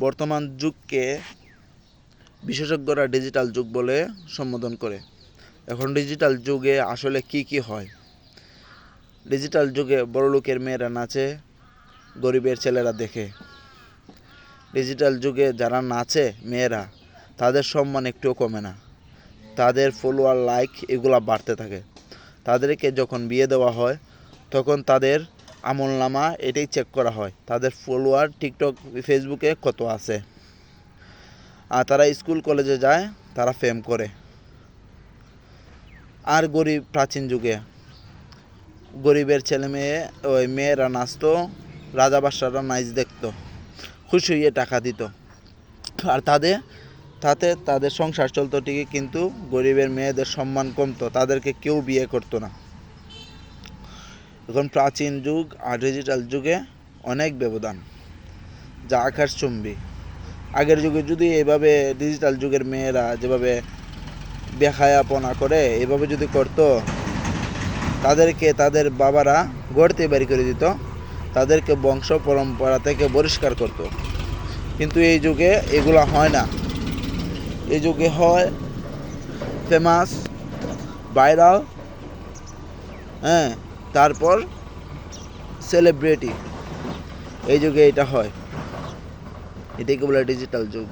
বর্তমান যুগকে বিশেষজ্ঞরা ডিজিটাল যুগ বলে সম্বোধন করে। এখন ডিজিটাল যুগে আসলে কি হয়? ডিজিটাল যুগে বড়লোকের মেয়েরা নাচে, গরিবের ছেলেরা দেখে। ডিজিটাল যুগে যারা নাচে মেয়েরা, তাদের সম্মান একটুও কমে না। তাদের ফলোয়ার, লাইক এগুলা বাড়তে থাকে। তাদেরকে যখন বিয়ে দেওয়া হয় তখন তাদের আমলনামা এটাই চেক করা হয়, তাদের ফলোয়ার টিকটক, ফেসবুকে কত আছে। আর তারা স্কুল কলেজে যায়, তারা ফেম করে। আর প্রাচীন যুগে গরিবের ছেলে মেয়ে, ওই মেয়েরা নাচতো, রাজা বাদশাহরা নাচ দেখতো, খুশি হয়ে টাকা দিত। আর তাতে তাদের সংসার চলতো ঠিকই, কিন্তু গরিবের মেয়েদের সম্মান কমতো, তাদেরকে কেউ বিয়ে করতো না। এখন প্রাচীন যুগ আর ডিজিটাল যুগে অনেক ব্যবধান, যা আকাশচুম্বী। আগের যুগে যদি এভাবে ডিজিটাল যুগের মেয়েরা যেভাবে বেহায়াপনা করে, এভাবে যদি করতো, তাদেরকে তাদের বাবারা গড়তে বের করে দিত, তাদেরকে বংশ পরম্পরা থেকে বহিষ্কার করত। কিন্তু এই যুগে এগুলো হয় না। এই যুগে হয় ফেমাস, ভাইরাল, তারপর সেলিব্রিটি। এই যুগে এটা হয়, এটাকে বলে ডিজিটাল যুগ।